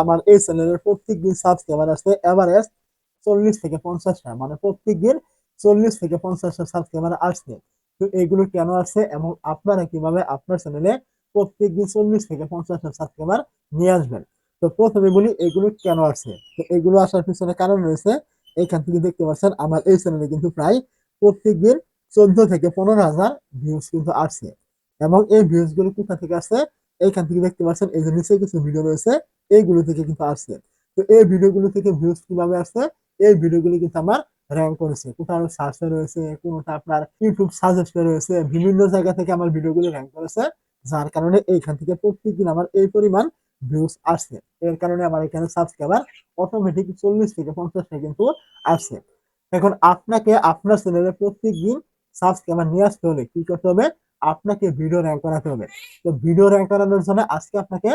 আমার এই চ্যানেলের প্রত্যেকদিন সাবস্ক্রাইবার আছে এভারেজ 40 থেকে 50টা, মানে প্রত্যেকদিন 40 থেকে 50টা সাবস্ক্রাইবার আসছে। তো এগুলো কেন আসছে এবং আপনারা কিভাবে আপনার চ্যানেলে প্রত্যেকদিন 40 থেকে 50টা সাবস্ক্রাইবার নিয়ে আসবেন। তো প্রথমে বলি এগুলো কেন আসছে। তো এগুলো আসার পিছনে কারণ রয়েছে। এখান থেকে দেখতে পাচ্ছেন আমার এই চ্যানেলে কিন্তু প্রায় প্রত্যেকদিন 14 থেকে 15 হাজার ভিউজ কিন্তু আসছে। এবং এই ভিউজ গুলো কোথা থেকে আসছে, এইখান থেকে দেখতে পাচ্ছেন এই যে নিচে কিছু ভিডিও রয়েছে, এইগুলো থেকে কিন্তু আসছে। তো এই ভিডিওগুলো থেকে ভিউজ কিভাবে আসছে, এই ভিডিওগুলো কিন্তু আমার র্যাঙ্ক করেছে, কোথাও সার্চে রয়েছে, কোনোটা আপনার ইউটিউব সাজেস্টে রয়েছে, বিভিন্ন জায়গা থেকে আমার ভিডিওগুলো র্যাঙ্ক করেছে, যার কারণে এইখান থেকে প্রত্যেকদিন আমার এই পরিমাণ ভিউজ আসছে। এর কারণে আমার এখানে সাবস্ক্রাইবার অটোমেটিক 40 থেকে 50টা কিন্তু আসছে। এখন আপনাকে আপনার চ্যানেলে প্রত্যেকদিন সাবস্ক্রাইবার নিয়ে আসতে হলে কি করতে হবে, আপনাকে ভিডিও র্যাঙ্ক করাতে হবে। তো ভিডিও র্যাঙ্ক করানোর জন্য আজকে আপনাকে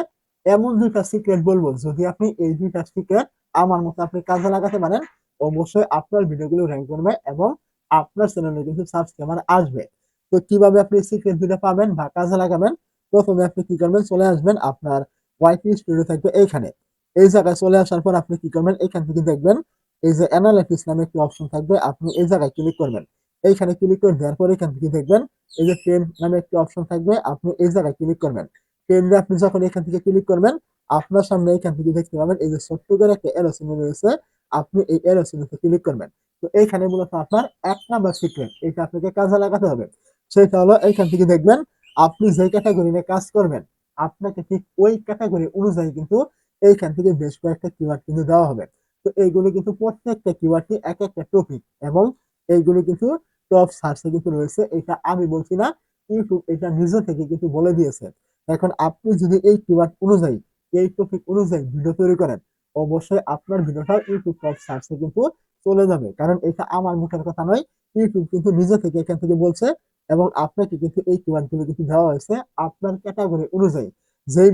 এমন 2টা সিক্রেট বলবো, যদি আপনি এই 2টা সিক্রেট আমার মতো আপনি কাজে লাগাতে পারেন, অবশ্যই আপনার ভিডিওগুলো র্যাঙ্ক করবে এবং আপনার চ্যানেলে কিন্তু সাবস্ক্রাইবার আসবে। তো কিভাবে আপনি সিক্রেট 2টা পাবেন বা কাজে লাগাবেন, প্রথমে আপনি কি করবেন, চলে আসবেন আপনার ওয়াইটি স্টুডিও থাকবে এইখানে। এই জায়গায় চলে আসার পর আপনি কি করবেন, এখান থেকে দেখবেন এই যে অ্যানালিটিক্স নামে একটি অপশন থাকবে, আপনি এই জায়গায় ক্লিক করবেন। এইখানে ক্লিক করে দেওয়ার পর এখান থেকে দেখবেন এই যে ট্রেন্ড নামে একটি অপশন থাকবে, আপনি এই জায়গায় ক্লিক করবেন। ট্রেন্ডে আপনি যখন এখান থেকে ক্লিক করবেন, আপনার সামনে এখান থেকে দেখতে পাবেন এই যে ছোট্ট করে একটা এরো চিহ্ন রয়েছে, আপনি এই এরো চিহ্নতে ক্লিক করবেন। তো এইখানে মূলত আপনার 1 নাম্বার সিক্রেট, এটা আপনাকে কাজে লাগাতে হবে। সেটা হলো এইখান থেকে দেখবেন আপনি যে ক্যাটাগরি নিয়ে কাজ করবেন, আপনাকে ঠিক ওই ক্যাটাগরি অনুযায়ী কিন্তু এইখান থেকে বেশ কয়েকটা কিওয়ার্ড কিন্তু দেওয়া হবে। তো এইগুলো কিন্তু প্রত্যেকটা কিওয়ার্ডই এক একটা টপিক, এবং এইগুলো কিন্তু টপ সার্চে কিন্তু রয়েছে। এটা আমি বলছি না, ইউটিউব এটা নিজে থেকে কিন্তু বলে দিয়েছে। এখন আপনি যদি এই কিওয়ার্ড অনুযায়ী, এই টপিক অনুযায়ী ভিডিও তৈরি করেন, অবশ্যই আপনার ভিডিওটা ইউটিউব টপ সার্চে কিন্তু চলে যাবে, কারণ এটা আমার মুখের কথা নয়, ইউটিউব কিন্তু নিজে থেকে এখান থেকে বলছে। এবং আপনাকে কিন্তু এই কিওয়ার্ড গুলো কিন্তু দেওয়া হয়েছে আপনার ক্যাটাগরি অনুযায়ী। যেই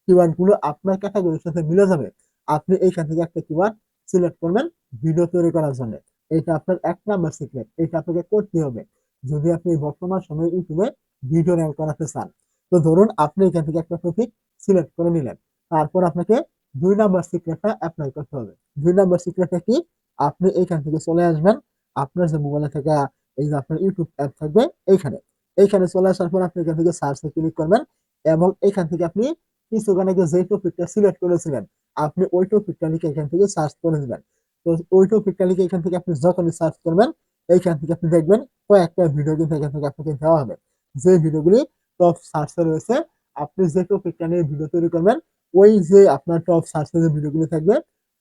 কিওয়ার্ড গুলো আপনার ক্যাটাগরির সাথে মিলে যাবে, আপনি এইখান থেকে একটা কিওয়ার্ড সিলেক্ট করবেন ভিডিও তৈরি করার জন্য। এটা আপনার 1 নাম্বার সিক্রেট, এটা আপনাকে করতে হবে যদি আপনি বর্তমান সময়ে ইউটিউবে ভিডিও র্যাঙ্ক করাতে চান। তো ধরুন আপনি এখান থেকে একটা টপিক সিলেক্ট করে নিলেন, তারপর আপনাকে 2 নাম্বার সিক্রেটটা অ্যাপ্লাই করতে হবে। 2 নাম্বার সিক্রেটটা কি, আপনি এইখান থেকে চলে আসবেন আপনার যে মোবাইলে থাকা এই যে আপনার ইউটিউব অ্যাপ থাকবে এইখানে। এইখানে চলে আসার পর আপনি এখান থেকে সার্চে ক্লিক করবেন, এবং এখান থেকে আপনি কিছুক্ষণ আগে যে টপিকটা সিলেক্ট করেছিলেন, আপনি ওই টপিকটা লিখে এখান থেকে সার্চ করে দিবেন। তো ওই টপিকটা লিখে এখান থেকে আপনি যখনই সার্চ করবেন, এইখান থেকে আপনি দেখবেন কয়েকটা ভিডিও কিন্তু এখান থেকে আপনাকে দেওয়া হবে। যে ভিডিওগুলি টপ সার্চে রয়েছে, আপনি যে টপিকটা নিয়ে ভিডিও তৈরি করবেন, ওই যে আপনার টপ সার্চে যে ভিডিওগুলি থাকবে,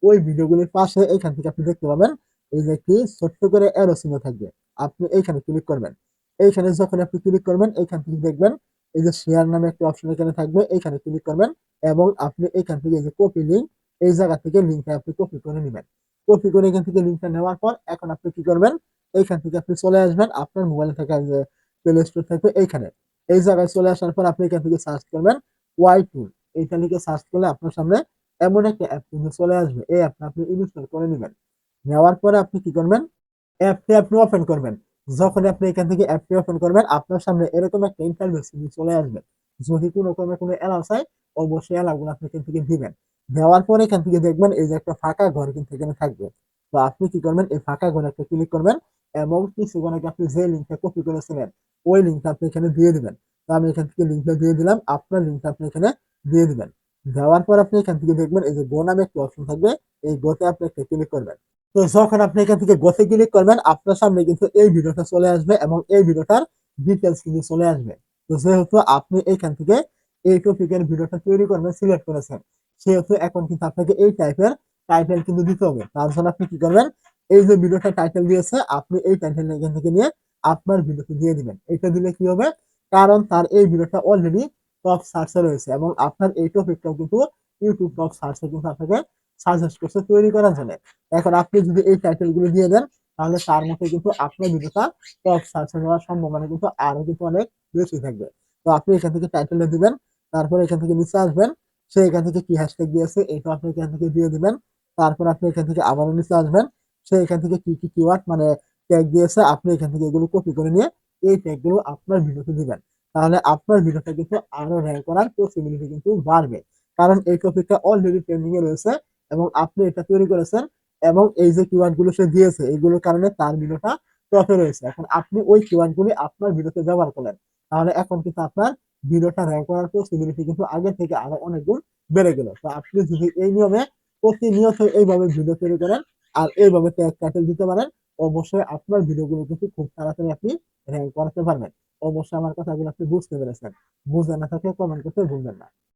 ওই ভিডিওগুলির পাশে এখান থেকে আপনি দেখতে পাবেন এই যে একটি ছোট্ট করে অ্যারো চিহ্ন থাকবে, আপনি এইখানে ক্লিক করবেন। এইখানে যখন আপনি ক্লিক করবেন, এইখান থেকে দেখবেন এই যে শেয়ার নামে একটা অপশন এখানে থাকবে, এইখানে ক্লিক করবেন এবং আপনি এইখান থেকে এই যে কপি লিঙ্ক, এই জায়গা থেকে লিঙ্কটা আপনি কপি করে নেবেন। কপি করে এখান থেকে লিঙ্কটা নেওয়ার পর এখন আপনি কি করবেন, এইখান থেকে আপনি চলে আসবেন আপনার মোবাইলে থাকা যে প্লে স্টোর থাকবে এইখানে। এই জায়গায় চলে আসার পর আপনি এখান থেকে সার্চ করবেন ওয়াই টুল। এইটা লিখে সার্চ করলে আপনার সামনে এমন একটা অ্যাপ কিন্তু চলে আসবে, এই অ্যাপটা আপনি ইনস্টল করে নেবেন। নেওয়ার পরে আপনি কি করবেন, অ্যাপটি আপনি ওপেন করবেন। যখন আপনি এখান থেকে অ্যাপটি ওপেন করবেন, আপনার সামনে এরকম একটা ইন্টারফেস কিন্তু চলে আসবে। যদি কোনো ক্রমে কোনো অ্যালাউ চাই, অবশ্যই অ্যালাউগুলো আপনি এখান থেকে দিবেন। দেওয়ার পরে এখান থেকে দেখবেন এই যে একটা ফাঁকা ঘর কিন্তু এখানে থাকবে। তো আপনি কি করবেন, এই ফাঁকা ঘরে একটা ক্লিক করবেন এবং কিছুক্ষণ আগে আপনি যে লিঙ্কটা কপি করেছিলেন, ওই লিঙ্কটা আপনি এখানে দিয়ে দিবেন। তো আমি এখান থেকে লিঙ্কটা দিয়ে দিলাম, আপনার লিঙ্কটা আপনি এখানে দিয়ে দিবেন। দেওয়ার পর আপনি এখান থেকে দেখবেন এই যে গো নামে একটা অপশন থাকবে, এই গোতে আপনি একটা ক্লিক করবেন। তো যখন আপনি এখান থেকে গোতে ক্লিক করবেন, আপনার সামনে কিন্তু এই ভিডিওটা চলে আসবে এবং এই ভিডিওটার ডিটেলস কিন্তু চলে আসবে। তো যেহেতু আপনি এইখান থেকে এই টপিকের ভিডিওটা তৈরি করবেন সিলেক্ট করেছেন, সেহেতু এখন কিন্তু আপনাকে এই টাইপের টাইটেল কিন্তু দিতে হবে। তার জন্য আপনি কি করবেন, এই যে ভিডিওটা টাইটেল দিয়েছে, আপনি এই টাইটেল এখান থেকে নিয়ে আপনার ভিডিওতে দিয়ে দিবেন। এটা দিলে কি হবে, কারণ তার এই ভিডিওটা অলরেডি টপ সার্চে রয়েছে এবং আপনার এই টপিকটাও কিন্তু ইউটিউব টপ সার্চে কিন্তু আপনাকে সাজেস্ট করছে তৈরি করার জন্য। এখন আপনি যদি এই টাইটেল গুলো দিয়ে দেন, তাহলে তার মধ্যে কিন্তু আপনার ভিডিওটা টপ সার্চে যাওয়ার সম্ভাবনা কিন্তু আরো কিন্তু অনেক বেশি থাকবে। তো আপনি এখান থেকে টাইটেলটা দিবেন, তারপর এখান থেকে নিচে আসবেন, সে এখান থেকে কি হ্যাশট্যাগ দিয়েছে এটা আপনি এখান থেকে দিয়ে দিবেন। তারপর আপনি এখান থেকে আবারও নিচে আসবেন, সে এখান থেকে কি কি কিওয়ার্ড মানে ট্যাগ দিয়েছে, আপনি এখান থেকে এগুলো কপি করে নিয়ে এই ট্যাগ গুলো আপনার ভিডিওতে দিবেন। তাহলে আপনার ভিডিওটা কিন্তু আরো র্যাঙ্ক করার পসিবিলিটি কিন্তু বাড়বে। কারণ এই টপিকটা অলরেডি ট্রেন্ডিং এ রয়েছে এবং আপনি এটা তৈরি করেছেন এবং এই যে কিওয়ার্ড গুলো সে দিয়েছে এইগুলোর কারণে তার ভিডিওটা টপে রয়েছে। এখন আপনি ওই কিওয়ার্ড গুলি আপনার ভিডিওতে ব্যবহার করলেন, তাহলে এখন কিন্তু আপনার ভিডিওটা র‍্যাংক করার পসিবিলিটি কিন্তু আগের থেকে আরো অনেক গুণ বেড়ে গেল। তো আপনি যদি এই নিয়মে প্রতিনিয়ত এইভাবে ভিডিও তৈরি করেন আর এইভাবে ট্যাগ টাইটেল দিতে পারেন, অবশ্যই আপনার ভিডিওগুলো কিন্তু খুব তাড়াতাড়ি আপনি র‍্যাংক করাতে পারবেন। অবশ্যই আমার কথাগুলো আপনি বুঝতে পেরেছেন। বুঝে না থাকলে কমেন্ট করতে ভুলবেন না।